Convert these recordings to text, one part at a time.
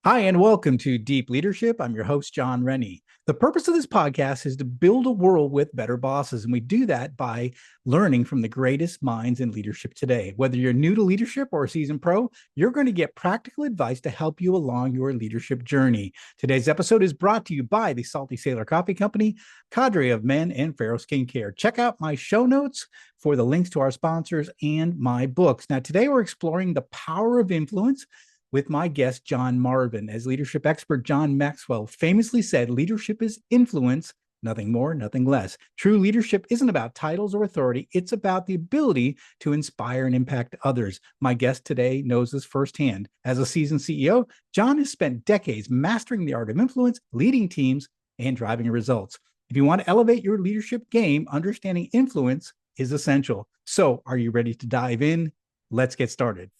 Hi, and welcome to Deep Leadership. I'm your host, John Rennie. The purpose of this podcast is to build a world with better bosses, and we do that by learning from the greatest minds in leadership today. Whether you're new to leadership or a seasoned pro, you're going to get practical advice to help you along your leadership journey. Today's episode is brought to you by the Salty Sailor Coffee Company, Cadre of Men, and Farrow Skincare. Check out my show notes for the links to our sponsors and my books. Now, today we're exploring the power of influence with my guest, John Marvin. As leadership expert John Maxwell famously said, leadership is influence, nothing more, nothing less. True leadership isn't about titles or authority. It's about the ability to inspire and impact others. My guest today knows this firsthand. As a seasoned CEO, John has spent decades mastering the art of influence, leading teams, and driving results. If you want to elevate your leadership game, understanding influence is essential. So, are you ready to dive in? Let's get started.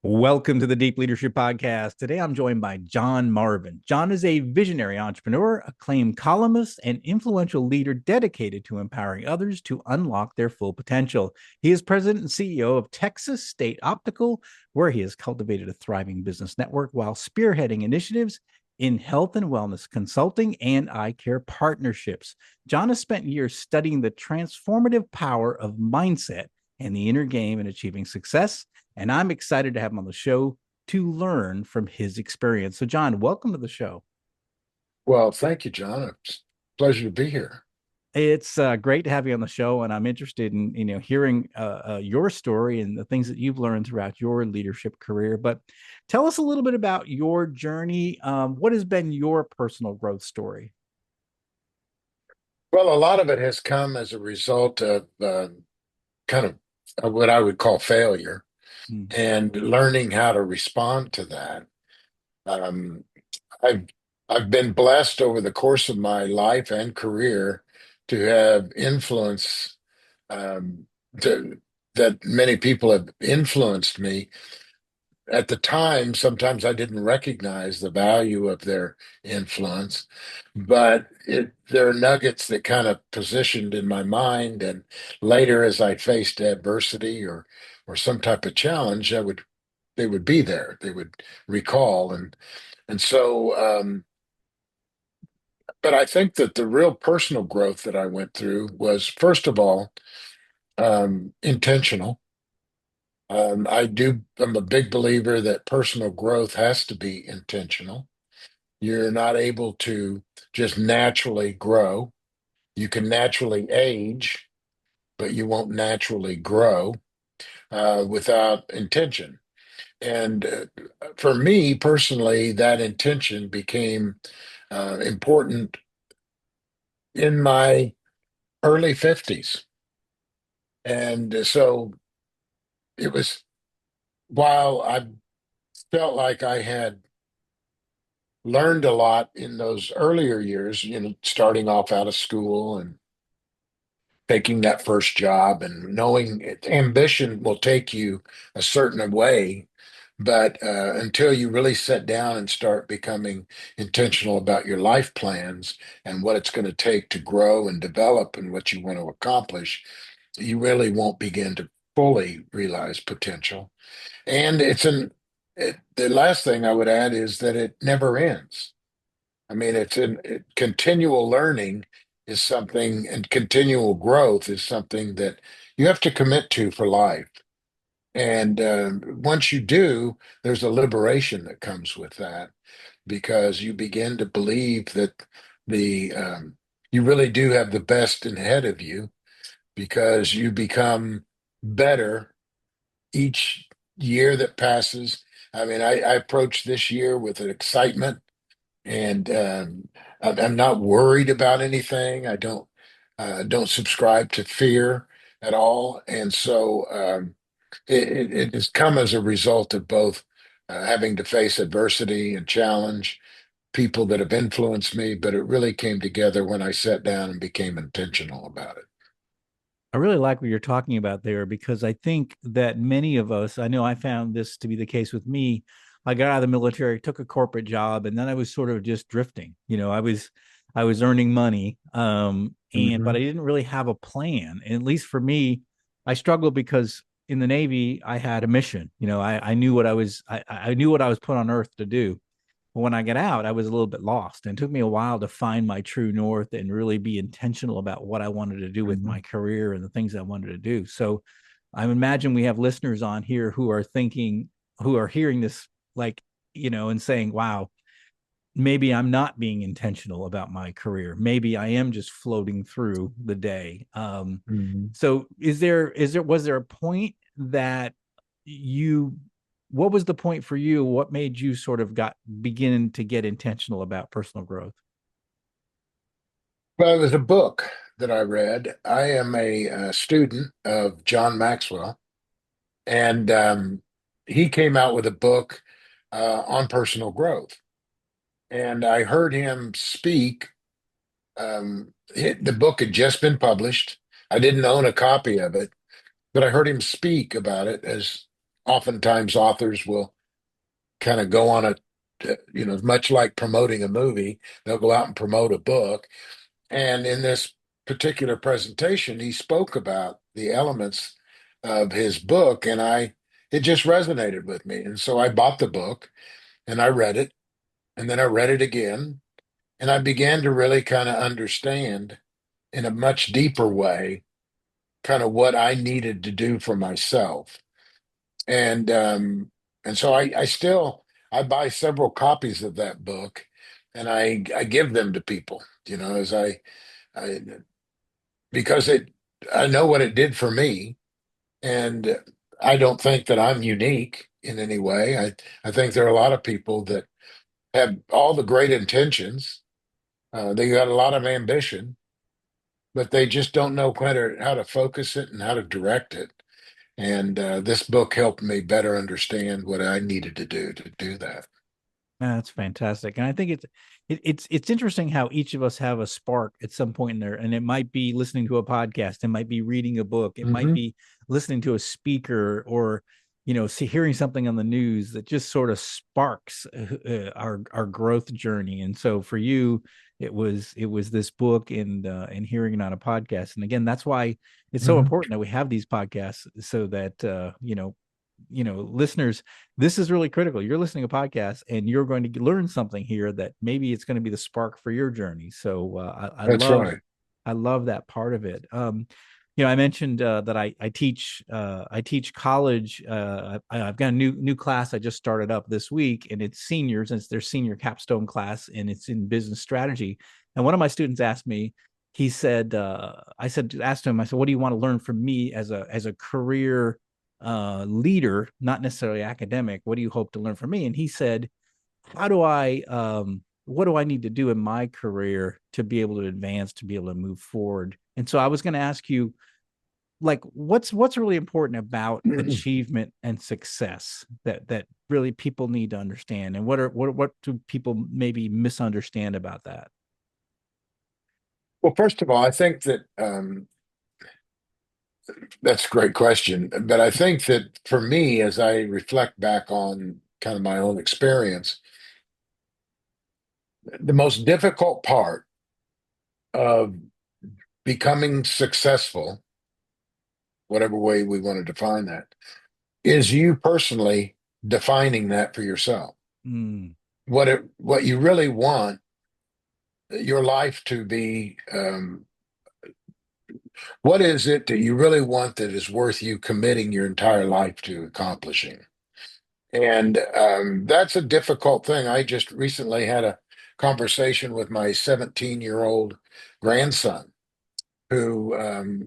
Welcome to the Deep Leadership Podcast. Today I'm joined by John Marvin. John is a visionary entrepreneur, acclaimed columnist, and influential leader dedicated to empowering others to unlock their full potential. He is president and CEO of Texas State Optical, where he has cultivated a thriving business network while spearheading initiatives in health and wellness consulting and eye care partnerships. John has spent years studying the transformative power of mindset and the inner game in achieving success. And I'm excited to have him on the show to learn from his experience. So, John, welcome to the show. Well, thank you, John. It's a pleasure to be here. It's great to have you on the show, and I'm interested in hearing your story and the things that you've learned throughout your leadership career. But tell us a little bit about your journey. What has been your personal growth story? Well, a lot of it has come as a result of kind of what I would call failure Hmm. and learning how to respond to that. Um, I've I've been blessed over the course of my life and career to have influence um, to, that many people have influenced me. At the time, sometimes I didn't recognize the value of their influence, but there are nuggets that kind of positioned in my mind. And later, as I faced adversity or some type of challenge, they would be there. They would recall, and so. But I think that the real personal growth that I went through was, first of all, intentional. I'm a big believer that personal growth has to be intentional. You're not able to just naturally grow. You can naturally age, but you won't naturally grow without intention. And for me personally, that intention became important in my early 50s. And so it was while I felt like I had learned a lot in those earlier years, starting off out of school and taking that first job and knowing ambition will take you a certain way. But until you really sit down and start becoming intentional about your life plans and what it's going to take to grow and develop and what you want to accomplish, you really won't begin to fully realize potential. And the last thing I would add is that it never ends. I mean, continual learning is something, and continual growth is something that you have to commit to for life. And once you do, there's a liberation that comes with that because you begin to believe that the you really do have the best ahead of you because you become better each year that passes. I mean, I approach this year with an excitement and I'm not worried about anything. I don't subscribe to fear at all, and so it has come as a result of both having to face adversity and challenge people that have influenced me, but it really came together when I sat down and became intentional about it. I really like what you're talking about there because I think that many of us, I know I found this to be the case with me. I got out of the military, took a corporate job, and then I was sort of just drifting. I was I was earning money, but Hmm. I didn't really have a plan. And at least for me, I struggled because in the Navy I had a mission. I knew what I knew what I was put on Earth to do. But when I got out, I was a little bit lost, and it took me a while to find my true north and really be intentional about what I wanted to do with Hmm. my career and the things I wanted to do. So I imagine we have listeners on here who are thinking, who are hearing this, like, and saying, wow, maybe I'm not being intentional about my career. Maybe I am just floating through the day. Hmm. So was there a point that you, what was the point for you? What made you sort of begin to get intentional about personal growth? Well, it was a book that I read. I am a, student of John Maxwell, and he came out with a book on personal growth. And I heard him speak. The book had just been published. I didn't own a copy of it, but I heard him speak about it, as oftentimes authors will kind of go on much like promoting a movie, they'll go out and promote a book. And in this particular presentation, he spoke about the elements of his book, and it just resonated with me. And so I bought the book and I read it, and then I read it again, and I began to really kind of understand in a much deeper way kind of what I needed to do for myself. And so I buy several copies of that book, and I give them to people, as I because I know what it did for me, and I don't think that I'm unique in any way. I think there are a lot of people that have all the great intentions. They got a lot of ambition, but they just don't know how to focus it and how to direct it. And this book helped me better understand what I needed to do that. That's fantastic, and I think it's interesting how each of us have a spark at some point in there, and it might be listening to a podcast, it might be reading a book, it might Hmm. be listening to a speaker, or hearing something on the news that just sort of sparks our growth journey. And so for you, it was this book and hearing it on a podcast. And again, that's why it's so Hmm. important that we have these podcasts, so that listeners, this is really critical. You're listening to a podcast and you're going to learn something here that maybe it's going to be the spark for your journey. So That's right. I love that part of it. I mentioned that I teach college. I've got a new class I just started up this week, and it's seniors, and it's their senior capstone class, and it's in business strategy. And one of my students asked me, he said, asked him, I said, what do you want to learn from me as a career leader, not necessarily academic? What do you hope to learn from me? And he said, how do I what do I need to do in my career to be able to advance, to be able to move forward? And so I was going to ask you, like, what's really important about achievement and success that really people need to understand, and what do people maybe misunderstand about that? Well, first of all, I think that that's a great question. But I think that for me, as I reflect back on kind of my own experience, the most difficult part of becoming successful, whatever way we want to define that, is you personally defining that for yourself. Mm, What you really want your life to be. What is it that you really want that is worth you committing your entire life to accomplishing? And that's a difficult thing. I just recently had a conversation with my 17-year-old grandson, who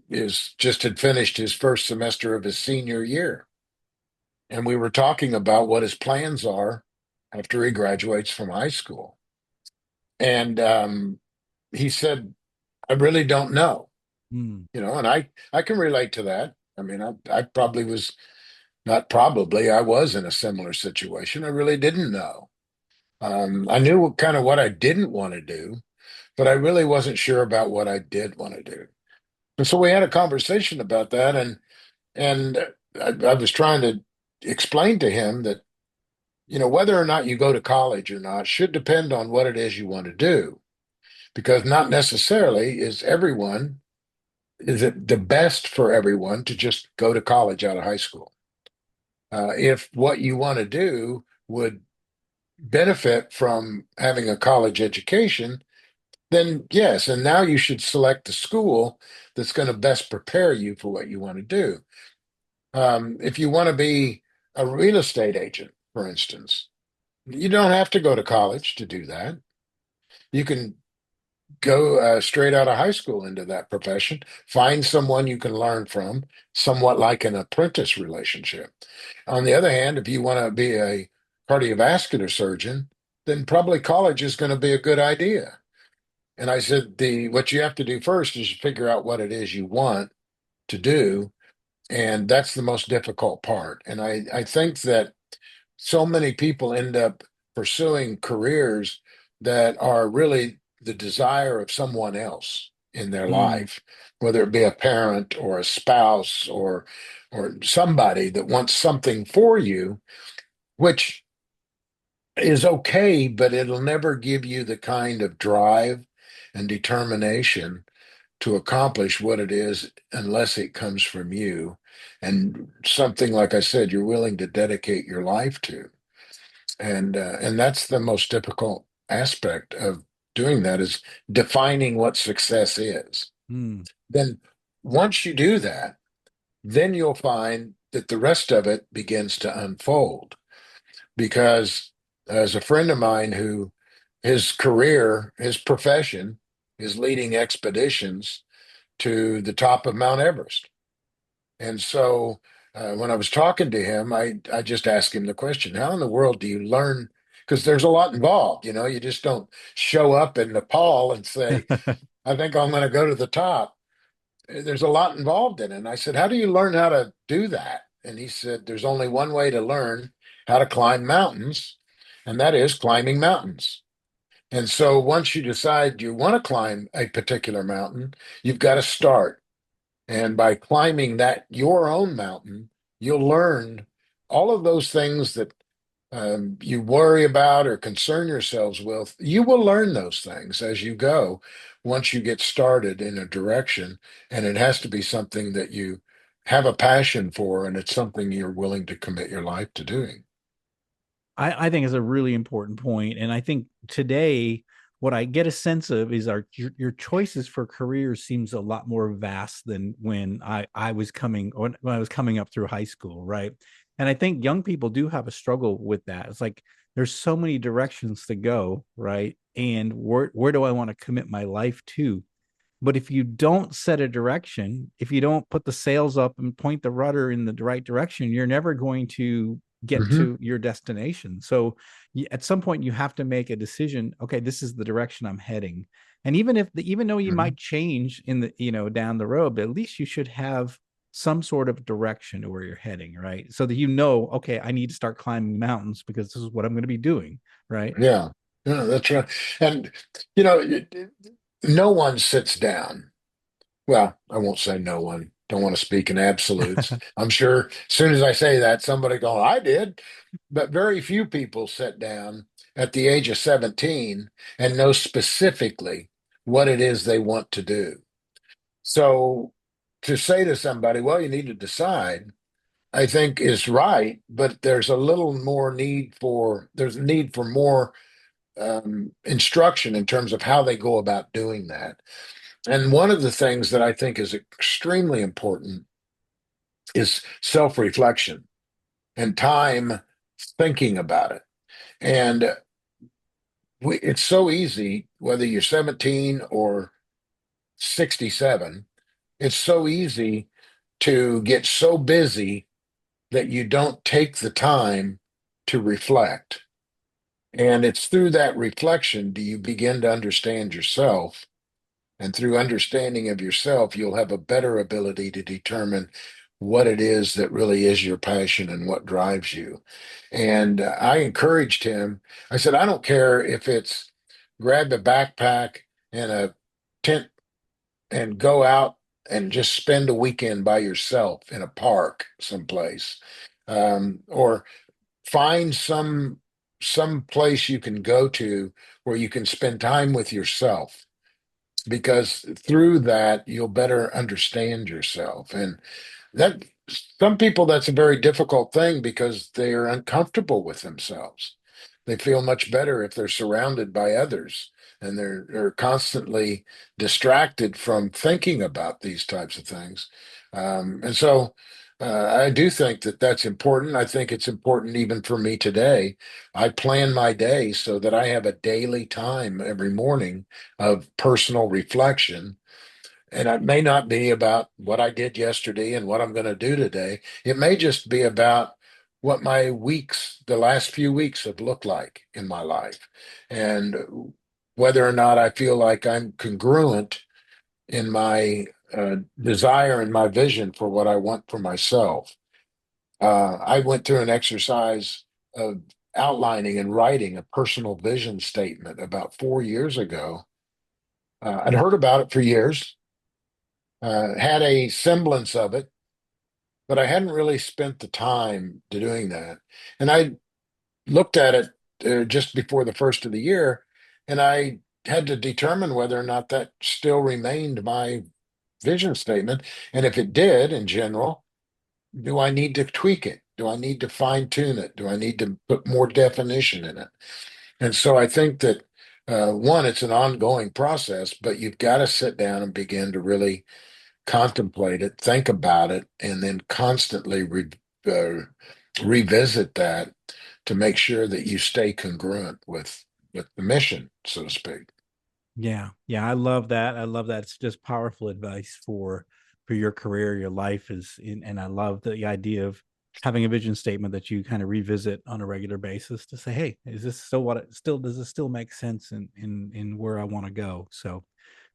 is just had finished his first semester of his senior year. And we were talking about what his plans are after he graduates from high school. And he said, I really don't know, mm, and I can relate to that. I mean, I probably was not probably, I was in a similar situation. I really didn't know. I knew kind of what I didn't want to do, but I really wasn't sure about what I did want to do. And so we had a conversation about that, and I was trying to explain to him that, whether or not you go to college or not should depend on what it is you want to do. because not necessarily is it the best for everyone to just go to college out of high school. If what you want to do would benefit from having a college education, then yes, and now you should select the school that's going to best prepare you for what you want to do. If you want to be a real estate agent, for instance, you don't have to go to college to do that. You can go straight out of high school into that profession, find someone you can learn from, somewhat like an apprentice relationship. On the other hand, if you want to be a cardiovascular surgeon, then probably college is going to be a good idea. And I said, the what you have to do first is figure out what it is you want to do, and that's the most difficult part. And I think that so many people end up pursuing careers that are really the desire of someone else in their Mm. life, whether it be a parent or a spouse or somebody that wants something for you, which is okay, but it'll never give you the kind of drive and determination to accomplish what it is unless it comes from you and something, like I said, you're willing to dedicate your life to. And that's the most difficult aspect of doing that, is defining what success is. Mm. Then once you do that, then you'll find that the rest of it begins to unfold. Because as a friend of mine who his career, his profession is leading expeditions to the top of Mount Everest. And so when I was talking to him, I just asked him the question, how in the world do you learn? Because there's a lot involved, you know, you just don't show up in Nepal and say, I think I'm going to go to the top. There's a lot involved in it. And I said, how do you learn how to do that? And he said, there's only one way to learn how to climb mountains, and that is climbing mountains. And so once you decide you want to climb a particular mountain, you've got to start. And by climbing that your own mountain, you'll learn all of those things that you worry about or concern yourselves with. You will learn those things as you go once you get started in a direction. And it has to be something that you have a passion for, and it's something you're willing to commit your life to doing. I think is a really important point. And I think today, what I get a sense of is your choices for careers seems a lot more vast than when I was when I was coming up through high school, right? And I think young people do have a struggle with that. It's like there's so many directions to go, right? And where do I want to commit my life to? But if you don't set a direction, if you don't put the sails up and point the rudder in the right direction, you're never going to get Hmm. to your destination. So at some point you have to make a decision. Okay, this is the direction I'm heading. And even though you Hmm. might change in the, down the road, but at least you should have some sort of direction to where you're heading, right? So that okay, I need to start climbing mountains because this is what I'm going to be doing, right? Yeah, yeah, that's right. And you know, no one sits down. Well, I won't say no one. Don't want to speak in absolutes. I'm sure as soon as I say that, somebody going, I did. But very few people sit down at the age of 17 and know specifically what it is they want to do. So to say to somebody, well, you need to decide, I think is right, but there's a need for more instruction in terms of how they go about doing that. And one of the things that I think is extremely important is self reflection and time thinking about it. And it's so easy, whether you're 17 or 67, it's so easy to get so busy that you don't take the time to reflect. And it's through that reflection do you begin to understand yourself. And through understanding of yourself, you'll have a better ability to determine what it is that really is your passion and what drives you. And I encouraged him. I said, I don't care if it's grab a backpack and a tent and go out and just spend a weekend by yourself in a park someplace, or find some place you can go to where you can spend time with yourself, because through that you'll better understand yourself. And that some people, that's a very difficult thing because they are uncomfortable with themselves. They feel much better if they're surrounded by others and they're constantly distracted from thinking about these types of things. And so I do think that that's important. I think it's important even for me today. I plan my day so that I have a daily time every morning of personal reflection, and it may not be about what I did yesterday and what I'm going to do today. It may just be about what my weeks, the last few weeks, have looked like in my life, and whether or not I feel like I'm congruent in my desire and my vision for what I want for myself. I went through an exercise of outlining and writing a personal vision statement about 4 years ago. I'd heard about it for years, had a semblance of it, but I hadn't really spent the time to doing that. And I looked at it just before the first of the year, and I had to determine whether or not that still remained my vision statement. And if it did, in general, do I need to tweak it? Do I need to fine tune it? Do I need to put more definition in it? And so I think that one, it's an ongoing process, but you've got to sit down and begin to really contemplate it, think about it, and then constantly uh, revisit that to make sure that you stay congruent with the mission, so to speak. Yeah. Yeah. I love that. I love that. It's just powerful advice for your career, your life is in, and I love the idea of having a vision statement that you kind of revisit on a regular basis to say, hey, is this still what it still does it still make sense in where I want to go? So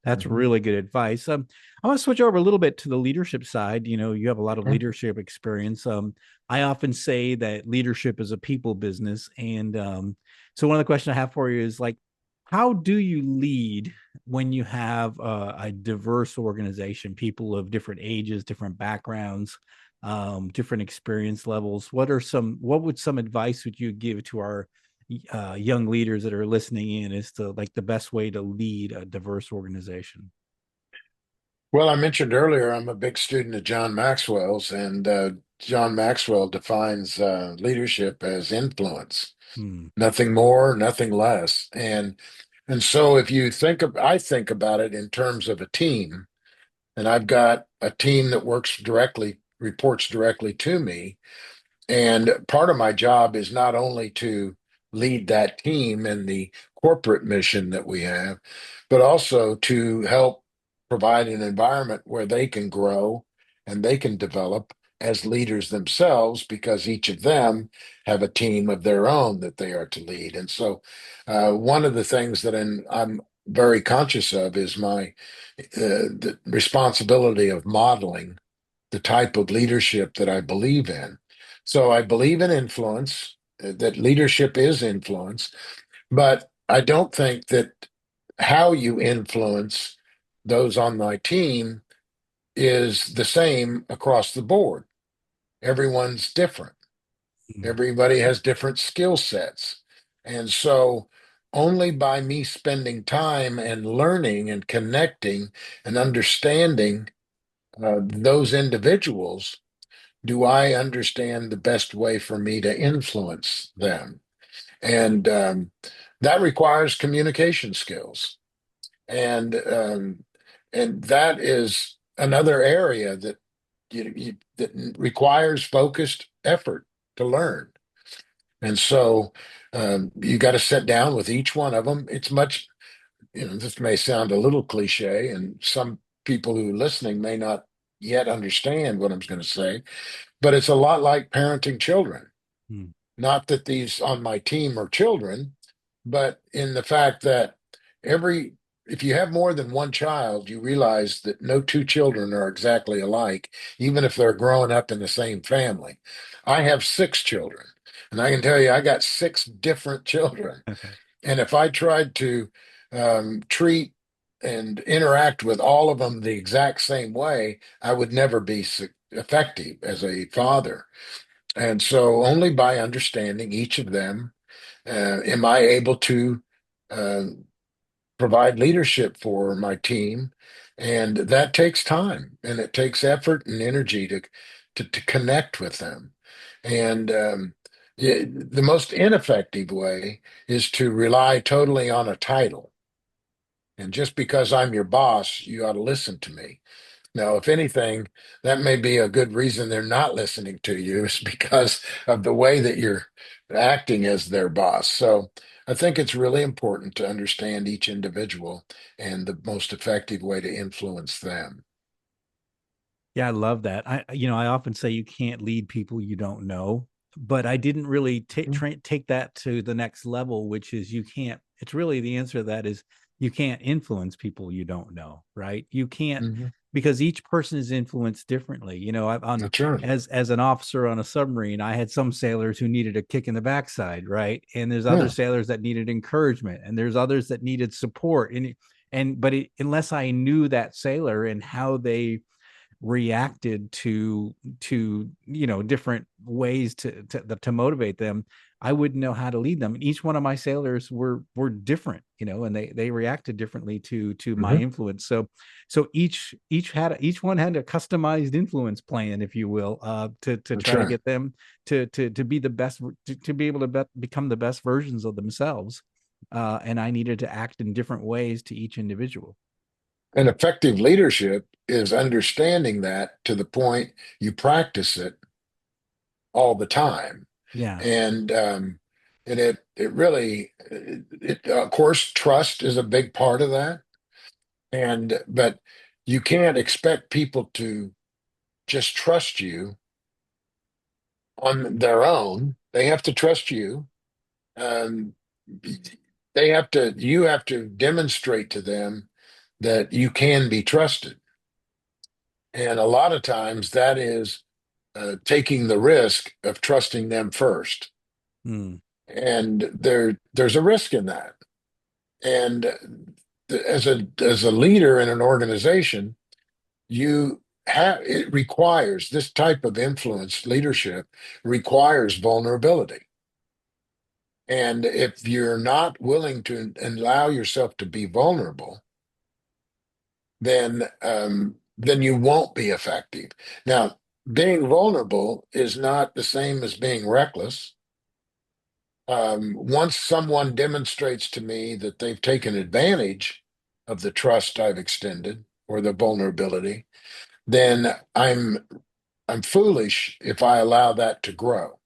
that's Mhm. really good advice. I want to switch over a little bit to the leadership side. You know, you have a lot of Okay. leadership experience. I often say that leadership is a people business, and so one of the questions I have for you is like, how do you lead when you have a diverse organization, people of different ages, different backgrounds, different experience levels? What would some advice would you give to our young leaders that are listening in as to like the best way to lead a diverse organization? Well, I mentioned earlier I'm a big student of John Maxwell's, and John Maxwell defines leadership as influence, Hmm. nothing more, nothing less. And so if you think of, I think about it in terms of a team, and I've got a team that works directly, reports directly to me. And part of my job is not only to lead that team and the corporate mission that we have, but also to help provide an environment where they can grow and they can develop as leaders themselves, because each of them have a team of their own that they are to lead. And so, one of the things that I'm very conscious of is the responsibility of modeling the type of leadership that I believe in. So I believe in influence, that leadership is influence, but I don't think that how you influence those on my team is the same across the board. Everyone's different. Hmm. Everybody has different skill sets. And so only by me spending time and learning and connecting and understanding those individuals do I understand the best way for me to influence them? And that requires communication skills. And and that is another area that that requires focused effort to learn. And so you got to sit down with each one of them. It's much, this may sound a little cliche, and some people who are listening may not yet understand what I'm going to say, but it's a lot like parenting children. Hmm. Not that these on my team are children, but in the fact that every, if you have more than one child, you realize that no two children are exactly alike, even if they're growing up in the same family. I have six children, and I can tell you, I got six different children. And if I tried to treat and interact with all of them the exact same way, I would never be effective as a father. And so, only by understanding each of them am I able to uh, provide leadership for my team, and that takes time and it takes effort and energy to connect with them. And the most ineffective way is to rely totally on a title. And just because I'm your boss, you ought to listen to me. Now, if anything, that may be a good reason they're not listening to you is because of the way that you're acting as their boss. So I think it's really important to understand each individual and the most effective way to influence them. Yeah, I love that. I often say you can't lead people you don't know, but I didn't really take that to the next level, which is you can't. It's really the answer to that is you can't influence people you don't know, right? You can't Hmm. because each person is influenced differently. I'm on That's right. as an officer on a submarine. I had some sailors who needed a kick in the backside, right? And there's other Yeah, sailors that needed encouragement, and there's others that needed support. Unless I knew that sailor and how they reacted to different ways to motivate them, I wouldn't know how to lead them. And each one of my sailors were different, and they reacted differently to my hmm, influence. So each one had a customized influence plan, if you will, to that's try to right. get them to be the best, to be able to become the best versions of themselves. And I needed to act in different ways to each individual. And effective leadership is understanding that to the point you practice it all the time. Yeah. And it really of course trust is a big part of that. And but you can't expect people to just trust you on their own. They have to trust you. Um, you have to demonstrate to them that you can be trusted. And a lot of times that is taking the risk of trusting them first. Mm, And there's a risk in that. And as a leader in an organization, you have it requires this type of influence leadership requires vulnerability. And if you're not willing to allow yourself to be vulnerable, then you won't be effective. Now, being vulnerable is not the same as being reckless. Once someone demonstrates to me that they've taken advantage of the trust I've extended or the vulnerability, then I'm foolish if I allow that to grow.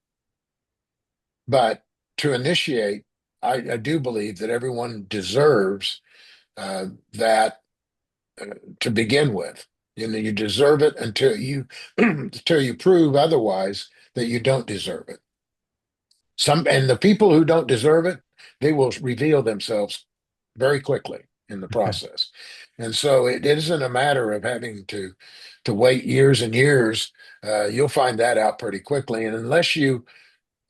But to initiate, I do believe that everyone deserves that to begin with. You deserve it until you until you prove otherwise that you don't deserve it. And the people who don't deserve it, they will reveal themselves very quickly in the process. And so it isn't a matter of having to wait years and years. You'll find that out pretty quickly. And unless you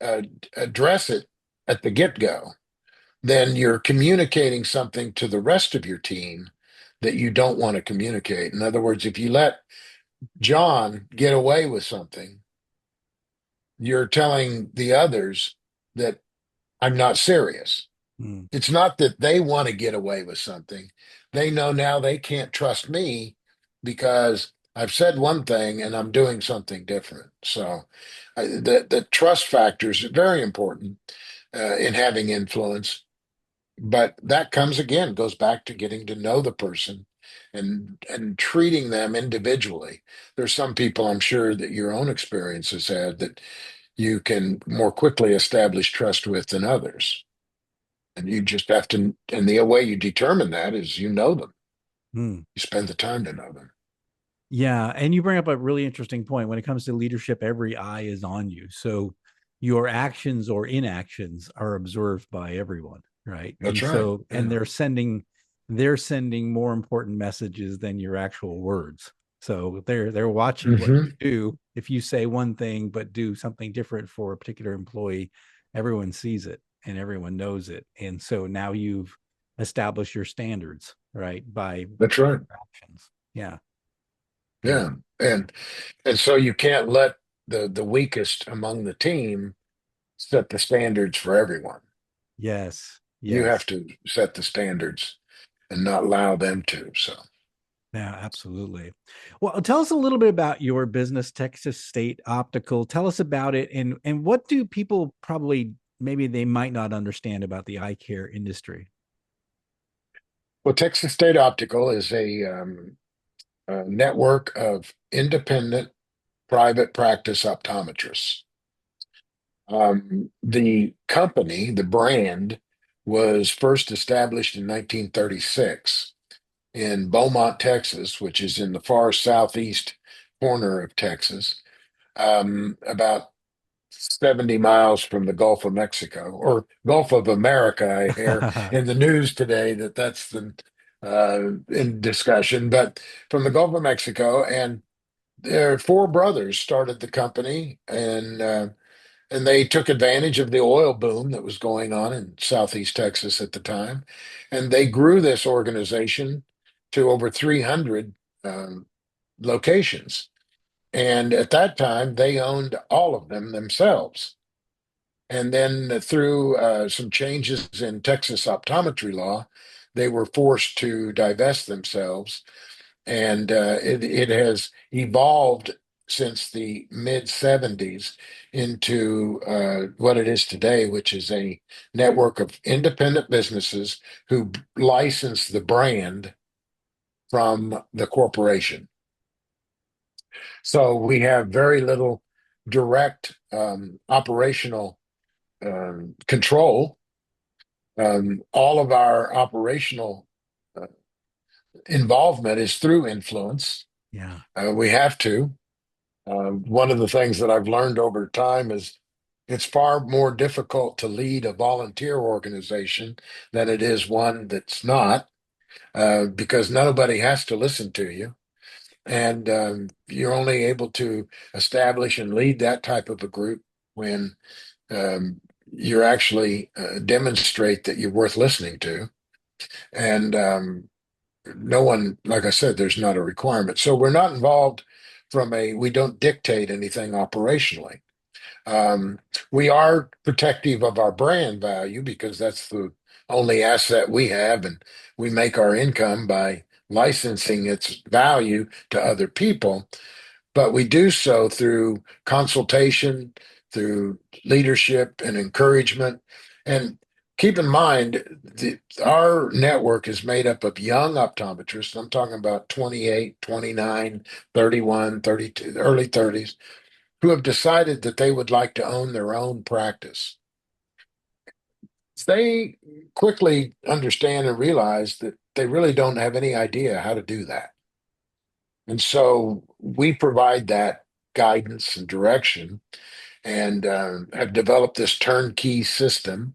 uh, address it at the get-go, then you're communicating something to the rest of your team that you don't want to communicate. In other words, if you let John get away with something, you're telling the others that I'm not serious. mm. It's not that they want to get away with something. They know now they can't trust me because I've said one thing and I'm doing something different. So the trust factor is very important in having influence. But that comes again, goes back to getting to know the person and treating them individually. There's some people I'm sure that your own experience has had that you can more quickly establish trust with than others. And you just have to, and the way you determine that is you know them. Mm. You spend the time to know them. Yeah, and you bring up a really interesting point. When it comes to leadership, every eye is on you. So your actions or inactions are observed by everyone, right? That's right. And Yeah. they're sending more important messages than your actual words. So they're watching what Hmm. you do. If you say one thing but do something different for a particular employee, everyone sees it and everyone knows it. And so now you've established your standards, right? That's right. Actions. Yeah. Yeah. Yeah. And and so you can't let the weakest among the team set the standards for everyone. Yes. You have Yes. to set the standards. and not allow them to. So. Yeah, absolutely. Well, tell us a little bit about your business, Texas State Optical. Tell us about it, and what do people probably maybe they might not understand about the eye care industry? Well, Texas State Optical is a network of independent private practice optometrists. The company, the brand, was first established in 1936 in Beaumont, Texas, which is in the far southeast corner of Texas, about 70 miles from the Gulf of Mexico or Gulf of America. I hear in the news today that that's in discussion, but from the Gulf of Mexico. And their four brothers started the company, and they took advantage of the oil boom that was going on in Southeast Texas at the time. And they grew this organization to over 300 um, locations. And at that time, they owned all of them themselves. And then through some changes in Texas optometry law, they were forced to divest themselves. And it has evolved since the mid 70s into what it is today, which is a network of independent businesses who license the brand from the corporation. So we have very little direct operational control. All of our operational uh, involvement is through influence. Yeah. We have to. One of the things that I've learned over time is it's far more difficult to lead a volunteer organization than it is one that's not, because nobody has to listen to you. And you're only able to establish and lead that type of a group when you're actually demonstrate that you're worth listening to. And no one, like I said, there's not a requirement. So we're not involved we don't dictate anything operationally. Um, we are protective of our brand value because that's the only asset we have, and we make our income by licensing its value to other people. But we do so through consultation, through leadership and encouragement. And keep in mind, our network is made up of young optometrists. I'm talking about 28, 29, 31, 32, early 30s, who have decided that they would like to own their own practice. They quickly understand and realize that they really don't have any idea how to do that. And so we provide that guidance and direction, and have developed this turnkey system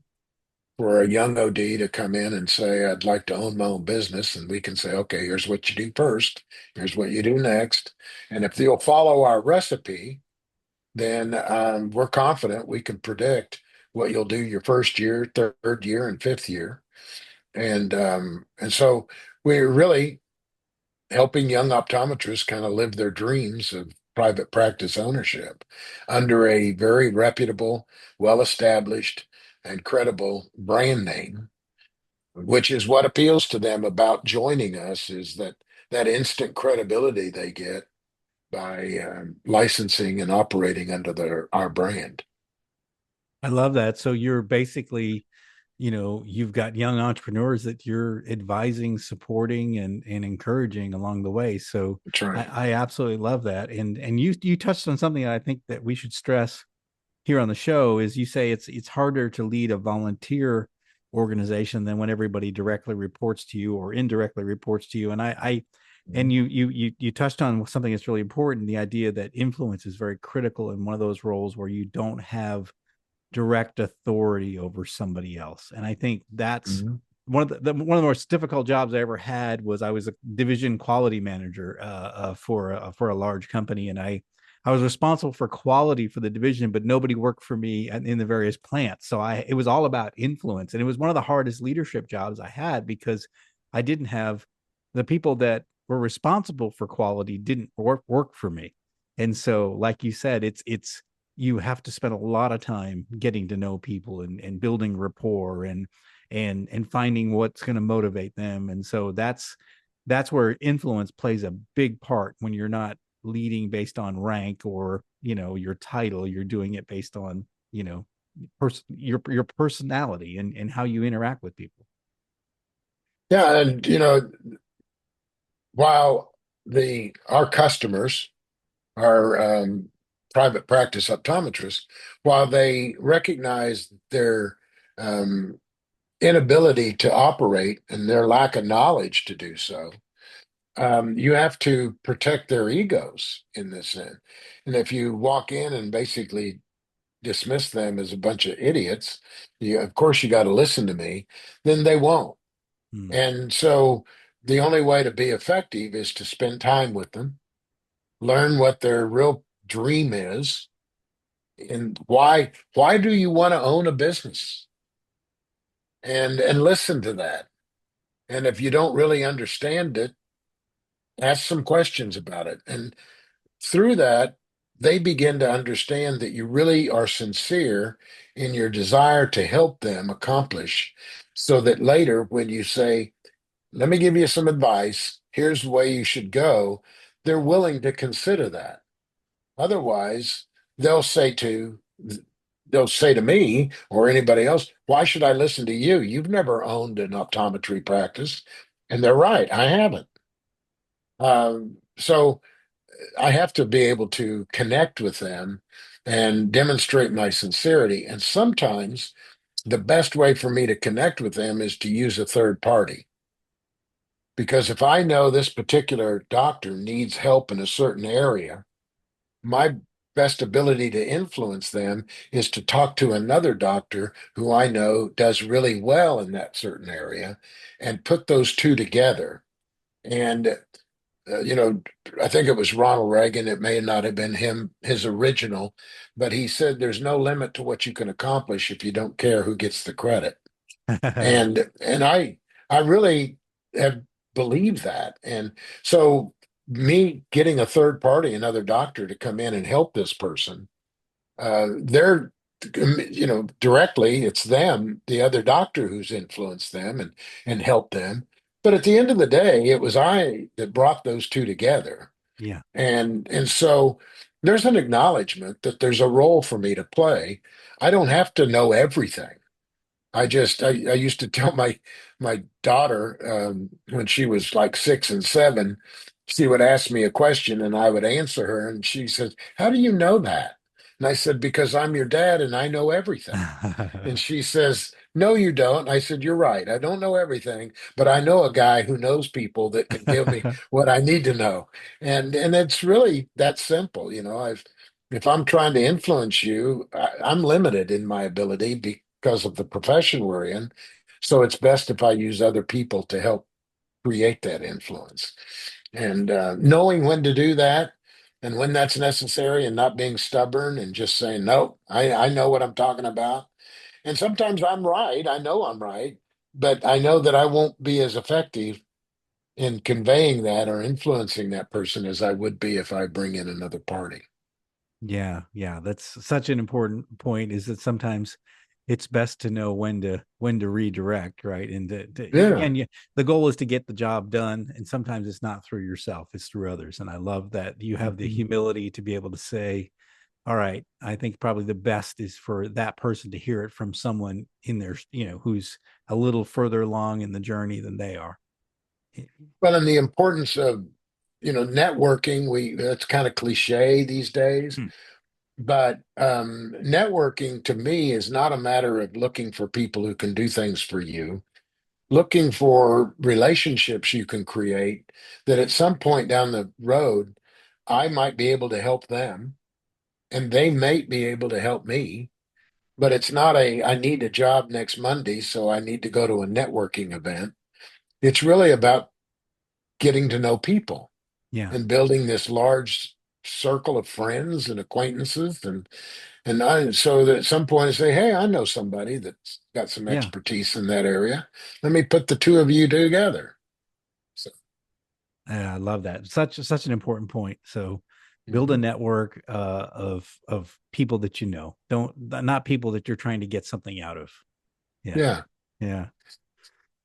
for a young OD to come in and say, I'd like to own my own business. And we can say, okay, here's what you do first, here's what you do next. And if you'll follow our recipe, then we're confident we can predict what you'll do your first year, third year, and fifth year. And so we're really helping young optometrists kind of live their dreams of private practice ownership under a very reputable, well-established, and credible brand name, which is what appeals to them about joining us is that instant credibility they get by licensing and operating under our brand. I love that. So you're basically, you've got young entrepreneurs that you're advising, supporting, and encouraging along the way. So That's I, right. I absolutely love that. And you touched on something I think that we should stress here on the show is you say it's harder to lead a volunteer organization than when everybody directly reports to you or indirectly reports to you. And I and Mhm. you touched on something that's really important, the idea that influence is very critical in one of those roles where you don't have direct authority over somebody else. And I think that's Mhm. one of the most difficult jobs I ever had was I was a division quality manager for a large company, and I was responsible for quality for the division, but nobody worked for me in the various plants. So it was all about influence, and it was one of the hardest leadership jobs I had because I didn't have the people that were responsible for quality didn't work for me. And so, like you said, it's you have to spend a lot of time getting to know people and building rapport and finding what's going to motivate them. And so that's where influence plays a big part. When you're not leading based on rank or your title, you're doing it based on your personality and how you interact with people. Yeah, and while the our customers are private practice optometrists, while they recognize their um, inability to operate and their lack of knowledge to do so, you have to protect their egos in this end. And if you walk in and basically dismiss them as a bunch of idiots, of course you got to listen to me, then they won't. Hmm. And so the only way to be effective is to spend time with them, learn what their real dream is, and why do you want to own a business? And listen to that. And if you don't really understand it, ask some questions about it. And through that, they begin to understand that you really are sincere in your desire to help them accomplish, so that later when you say, let me give you some advice, here's the way you should go, they're willing to consider that. Otherwise, they'll say to they'll say to me or anybody else, why should I listen to you? You've never owned an optometry practice. And they're right, I haven't. So I have to be able to connect with them and demonstrate my sincerity. And sometimes the best way for me to connect with them is to use a third party. Because if I know this particular doctor needs help in a certain area, my best ability to influence them is to talk to another doctor who I know does really well in that certain area and put those two together. And, you know, I think it was Ronald Reagan. It may not have been him, his original, but he said there's no limit to what you can accomplish if you don't care who gets the credit. And I really have believed that. And so me getting a third party, another doctor to come in and help this person, they're directly it's them, the other doctor who's influenced them and helped them. But at the end of the day, it was I that brought those two together. Yeah. And so there's an acknowledgement that there's a role for me to play. I don't have to know everything. I used to tell my daughter, when she was like 6 and 7, she would ask me a question and I would answer her, and she says, "How do you know that?" And I said, "Because I'm your dad and I know everything." And she says, "No, you don't." I said, "You're right. I don't know everything, but I know a guy who knows people that can give me what I need to know." And it's really that simple. If I'm trying to influence you, I'm limited in my ability because of the profession we're in. So it's best if I use other people to help create that influence. And knowing when to do that and when that's necessary, and not being stubborn and just saying, "No, I know what I'm talking about." And sometimes I'm right. I know I'm right, but I know that I won't be as effective in conveying that or influencing that person as I would be if I bring in another party. Yeah, yeah, that's such an important point. Is that sometimes it's best to know when to redirect, right? And Yeah. again, the goal is to get the job done, and sometimes it's not through yourself; it's through others. And I love that you have the Mhm. humility to be able to say, "All right, I think probably the best is for that person to hear it from someone in their, who's a little further along in the journey than they are." Well, and the importance of, networking, that's kind of cliche these days, Hmm. but networking to me is not a matter of looking for people who can do things for you, looking for relationships you can create that at some point down the road, I might be able to help them and they might be able to help me. But it's not I need a job next Monday, so I need to go to a networking event. It's really about getting to know people Yeah, and building this large circle of friends and acquaintances, so that at some point I say, "Hey, I know somebody that's got some yeah. expertise in that area. Let me put the two of you together." So, I love that. Such an important point. So build a mhm. network of people that you know. Don't Not people that you're trying to get something out of. Yeah. Yeah. Yeah.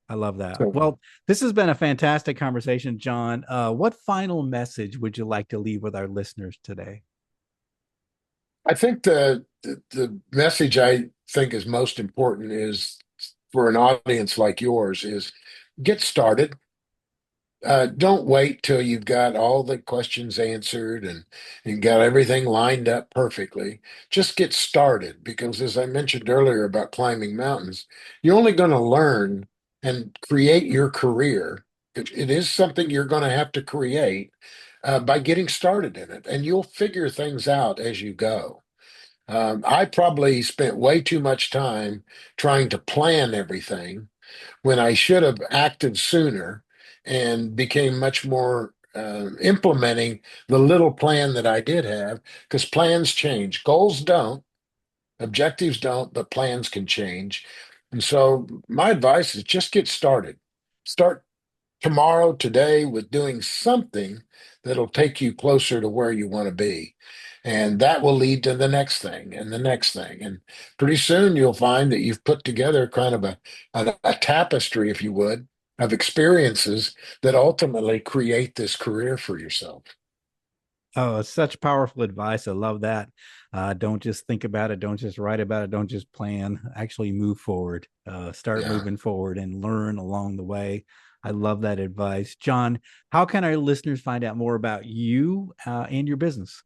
I love that. So Well, this has been a fantastic conversation, John. What final message would you like to leave with our listeners today? I think the message I think is most important is for an audience like yours is get started. Don't wait till you've got all the questions answered and got everything lined up perfectly. Just get started because, as I mentioned earlier about climbing mountains, you're only going to learn and create your career. It is something you're going to have to create by getting started in it, and you'll figure things out as you go. I probably spent way too much time trying to plan everything when I should have acted sooner and became much more implementing the little plan that I did have, because plans change. Goals don't, objectives don't, but plans can change. And so my advice is just get started. Start tomorrow, today, with doing something that'll take you closer to where you want to be. And that will lead to the next thing and the next thing. And pretty soon you'll find that you've put together kind of a tapestry, if you would, of experiences that ultimately create this career for yourself. Oh, it's such powerful advice. I love that. Don't just think about it. Don't just write about it. Don't just plan. Actually, move forward. Start Yeah. moving forward and learn along the way. I love that advice. John, how can our listeners find out more about you and your business?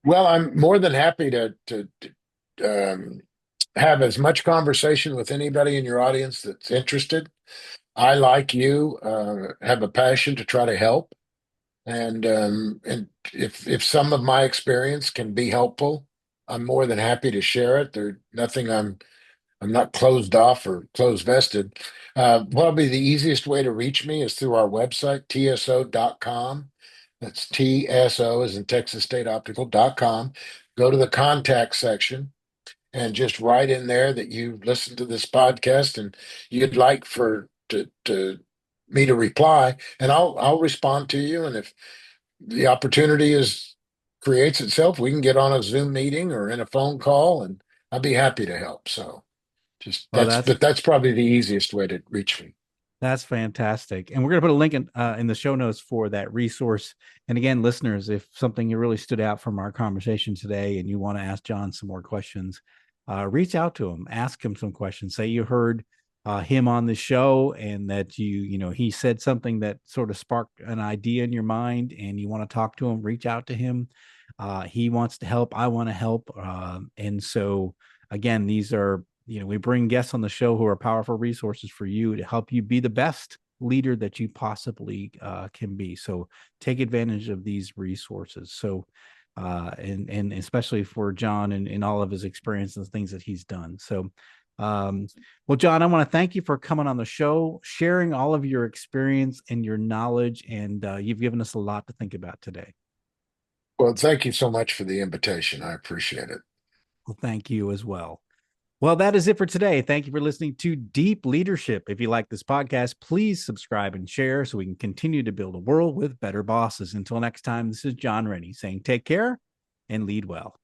Well, I'm more than happy to have as much conversation with anybody in your audience that's interested. I, like you, have a passion to try to help. And if some of my experience can be helpful, I'm more than happy to share it. There's nothing I'm not closed off or closed vested. Probably the easiest way to reach me is through our website, tso.com. That's TSO as in Texas State Optical.com. Go to the contact section and just write in there that you listened to this podcast and you'd like for to me to reply, and I'll respond to you. And if the opportunity is creates itself, we can get on a Zoom meeting or in a phone call, and I'd be happy to help. So just Well, that's but that's probably the easiest way to reach me. that's fantastic. And we're going to put a link in the show notes for that resource. And again, listeners, if something really stood out from our conversation today and you want to ask John some more questions, reach out to him, ask him some questions. Say you heard him on the show and that he said something that sort of sparked an idea in your mind and you want to talk to him, reach out to him. He wants to help. I want to help. And so, again, these are we bring guests on the show who are powerful resources for you to help you be the best leader that you possibly can be. So take advantage of these resources. So and especially for John and all of his experience and things that he's done. So well, John, I want to thank you for coming on the show, sharing all of your experience and your knowledge, and you've given us a lot to think about today. Well, thank you so much for the invitation. I appreciate it. Well, thank you as well. Well, that is it for today. Thank you for listening to Deep Leadership. If you like this podcast, please subscribe and share so we can continue to build a world with better bosses. Until next time, this is John Rennie saying take care and lead well.